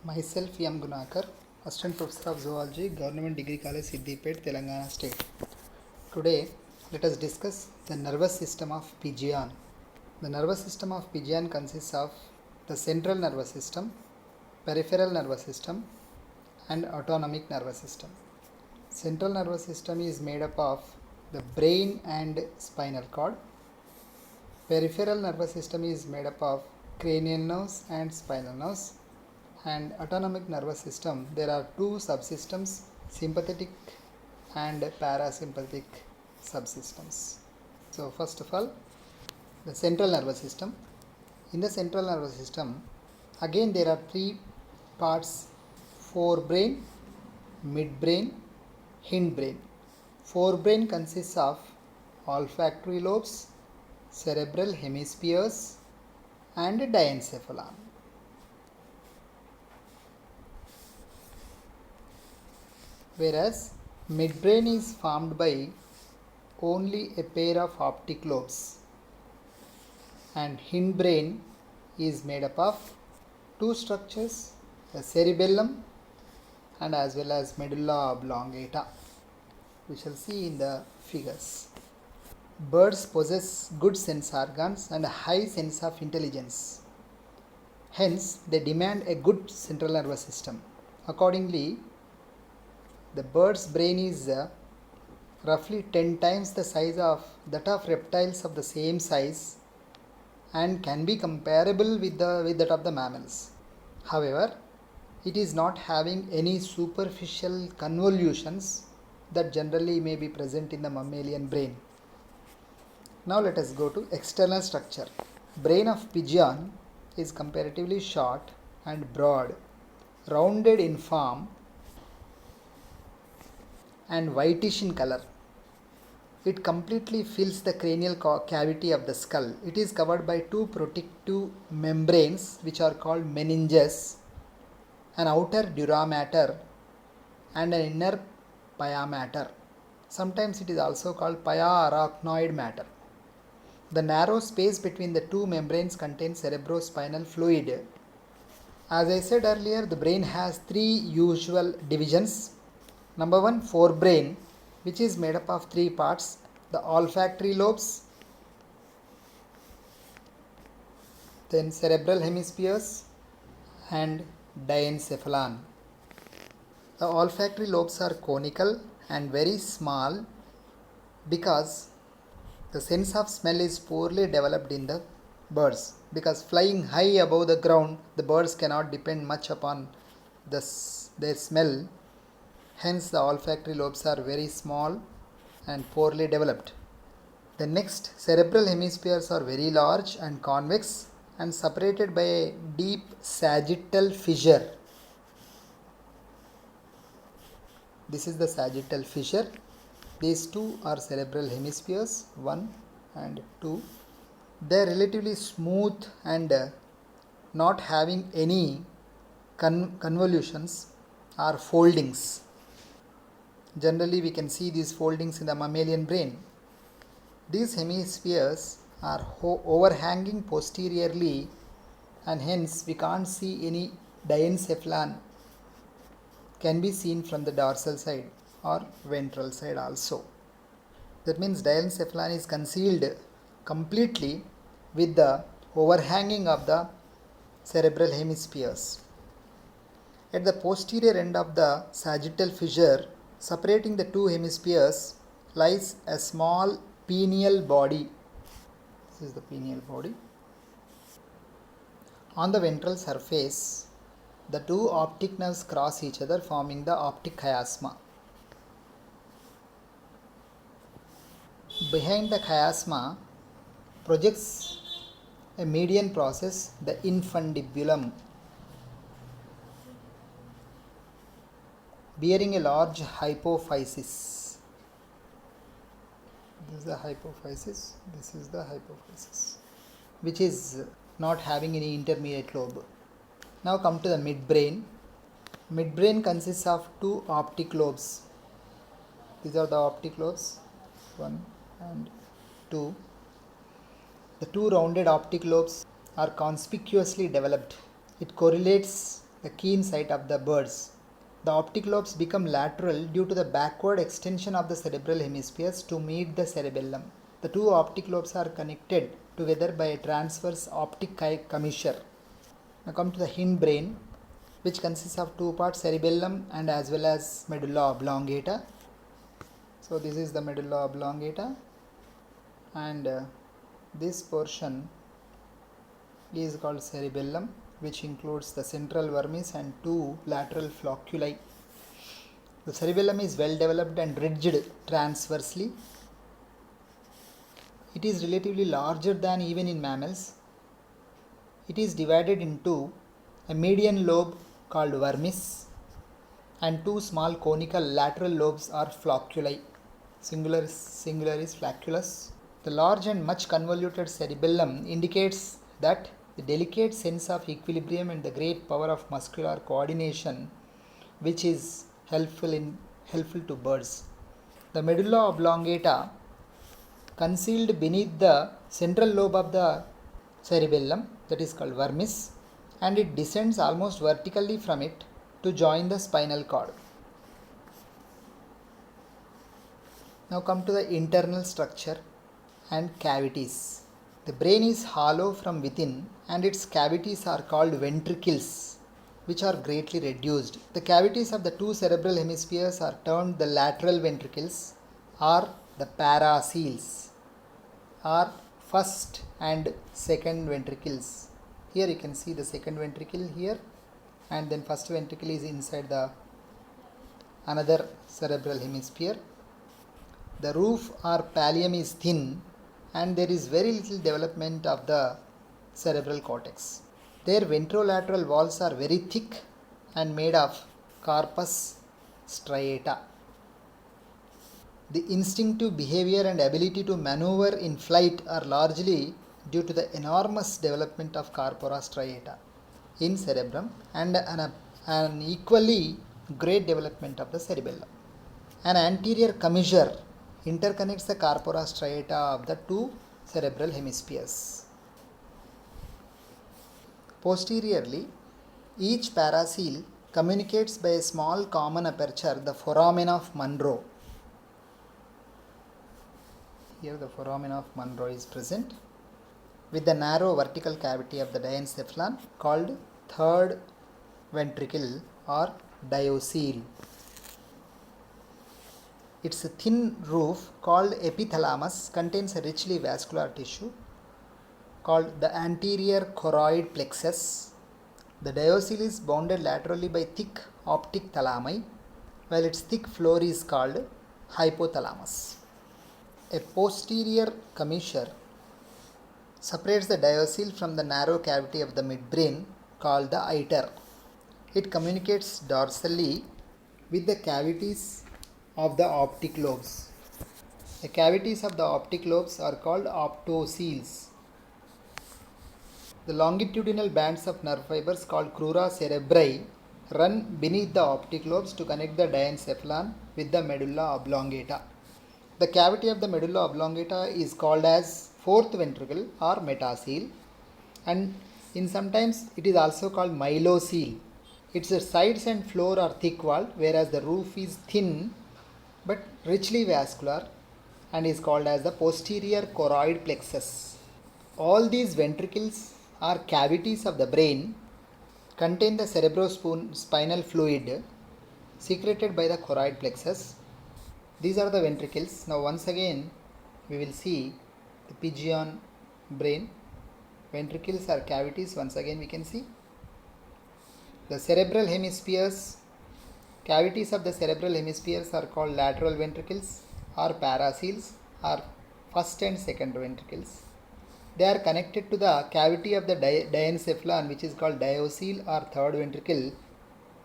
Myself M. Gunakar, Assistant Professor of Zoology, Government Degree College, Siddipet, Telangana State. Today, let us discuss the nervous system of pigeon. The nervous system of pigeon consists of the central nervous system, peripheral nervous system, and autonomic nervous system. Central nervous system is made up of the brain and spinal cord. Peripheral nervous system is made up of cranial nerves and spinal nerves. And autonomic nervous system, there are two subsystems, sympathetic and parasympathetic subsystems. So first of all, the central nervous system. In the central nervous system, again there are three parts: forebrain, midbrain, hindbrain. Forebrain consists of olfactory lobes, cerebral hemispheres, and diencephalon. Whereas midbrain is formed by only a pair of optic lobes, and hindbrain is made up of two structures, a cerebellum and as well as medulla oblongata. We shall see in the figures. Birds possess good sense organs and a high sense of intelligence. Hence, they demand a good central nervous system. Accordingly, the bird's brain is roughly 10 times the size of that of reptiles of the same size and can be comparable with that of the mammals. However, it is not having any superficial convolutions that generally may be present in the mammalian brain. Now let us go to external structure. Brain of pigeon is comparatively short and broad, rounded in form and whitish in color. It completely fills the cranial cavity of the skull. It is covered by two protective membranes which are called meninges, an outer dura mater and an inner pia mater. Sometimes it is also called pia arachnoid mater. The narrow space between the two membranes contains cerebrospinal fluid. As I said earlier, the brain has three usual divisions. Number one, forebrain, which is made up of three parts: the olfactory lobes, then cerebral hemispheres, and diencephalon. The olfactory lobes are conical and very small because the sense of smell is poorly developed in the birds. Because flying high above the ground, the birds cannot depend much upon their smell. Hence, the olfactory lobes are very small and poorly developed. The next, cerebral hemispheres are very large and convex and separated by a deep sagittal fissure. This is the sagittal fissure. These two are cerebral hemispheres, 1 and 2. They are relatively smooth and not having any convolutions or foldings. Generally, we can see these foldings in the mammalian brain. These hemispheres are overhanging posteriorly, and hence we can't see any diencephalon can be seen from the dorsal side or ventral side also. That means diencephalon is concealed completely with the overhanging of the cerebral hemispheres. At the posterior end of the sagittal fissure, separating the two hemispheres, lies a small pineal body. This is the pineal body. On the ventral surface, the two optic nerves cross each other, forming the optic chiasma. Behind the chiasma projects a median process, the infundibulum, bearing a large hypophysis. This is the hypophysis, this is the hypophysis, which is not having any intermediate lobe. Now come to the midbrain. Midbrain consists of two optic lobes. These are the optic lobes, 1 and 2. The two rounded optic lobes are conspicuously developed. It correlates the keen sight of the birds. The optic lobes become lateral due to the backward extension of the cerebral hemispheres to meet the cerebellum. The two optic lobes are connected together by a transverse optic commissure. Now come to the hindbrain, which consists of two parts, cerebellum and as well as medulla oblongata. So this is the medulla oblongata, and this portion is called cerebellum, which includes the central vermis and two lateral flocculi. The cerebellum is well developed and ridged transversely. It is relatively larger than even in mammals. It is divided into a median lobe called vermis and two small conical lateral lobes or flocculi. Singular is flacculus. The large and much convoluted cerebellum indicates that the delicate sense of equilibrium and the great power of muscular coordination, which is helpful to birds. The medulla oblongata, concealed beneath the central lobe of the cerebellum, that is called vermis, and it descends almost vertically from it to join the spinal cord. Now come to the internal structure and cavities. The brain is hollow from within and its cavities are called ventricles, which are greatly reduced. The cavities of the two cerebral hemispheres are termed the lateral ventricles or the paraseals, or first and second ventricles. Here you can see the second ventricle here, and then first ventricle is inside the another cerebral hemisphere. The roof or pallium is thin and there is very little development of the cerebral cortex. Their ventrolateral walls are very thick and made of corpus striata. The instinctive behavior and ability to maneuver in flight are largely due to the enormous development of corpora striata in cerebrum and an equally great development of the cerebellum. An anterior commissure interconnects the corpora striata of the two cerebral hemispheres. Posteriorly, each parasele communicates by a small common aperture, the foramen of Monro. Here the foramen of Monro is present with the narrow vertical cavity of the diencephalon called third ventricle or diocele. Its thin roof called epithalamus contains a richly vascular tissue called the anterior choroid plexus. The diocele is bounded laterally by thick optic thalami, while its thick floor is called hypothalamus. A posterior commissure separates the diocele from the narrow cavity of the midbrain called the iter. It communicates dorsally with the cavities of the optic lobes. The cavities of the optic lobes are called optocoeles. The longitudinal bands of nerve fibers called crura cerebri run beneath the optic lobes to connect the diencephalon with the medulla oblongata. The cavity of the medulla oblongata is called as fourth ventricle or metacele, and in sometimes it is also called myelocele. Its sides and floor are thick walled, whereas the roof is thin but richly vascular and is called as the posterior choroid plexus. All these ventricles or cavities of the brain contain the cerebrospinal fluid secreted by the choroid plexus. These are the ventricles. Now once again we will see the pigeon brain. Ventricles are cavities. Once again we can see the cerebral hemispheres. Cavities of the cerebral hemispheres are called lateral ventricles or paraseals or first and second ventricles. They are connected to the cavity of the diencephalon, which is called diocele or third ventricle,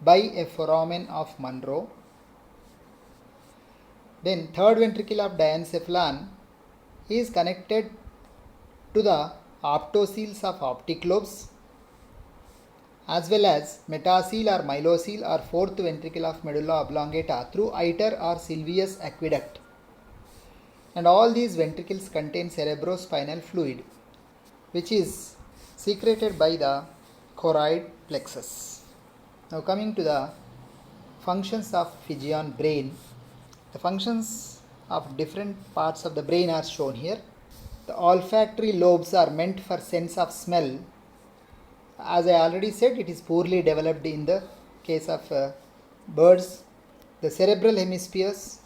by a foramen of Monro. Then third ventricle of diencephalon is connected to the optocoeles of optic lobes, as well as metacele or myelocele or fourth ventricle of medulla oblongata through iter or sylvius aqueduct. And all these ventricles contain cerebrospinal fluid, which is secreted by the choroid plexus. Now coming to the functions of Fijian brain. The functions of different parts of the brain are shown here. The olfactory lobes are meant for sense of smell. As I already said, it is poorly developed in the case of birds. The cerebral hemispheres,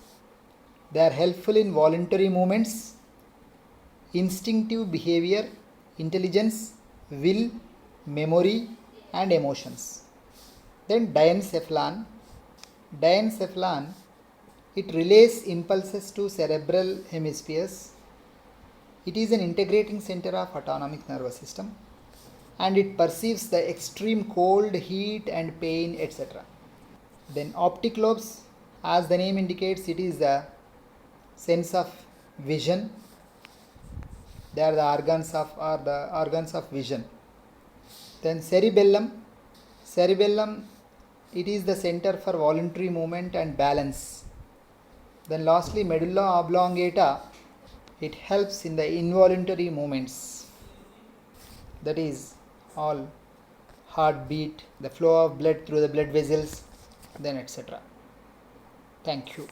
they are helpful in voluntary movements, instinctive behavior, intelligence, will, memory and emotions. Then diencephalon. Diencephalon, it relays impulses to cerebral hemispheres. It is an integrating center of autonomic nervous system and it perceives the extreme cold, heat and pain, etc. Then optic lobes, as the name indicates, it is the sense of vision. They are the organs of vision. Then cerebellum. Cerebellum, it is the center for voluntary movement and balance. Then lastly, medulla oblongata, it helps in the involuntary movements. That is all heartbeat, the flow of blood through the blood vessels, then etc. Thank you.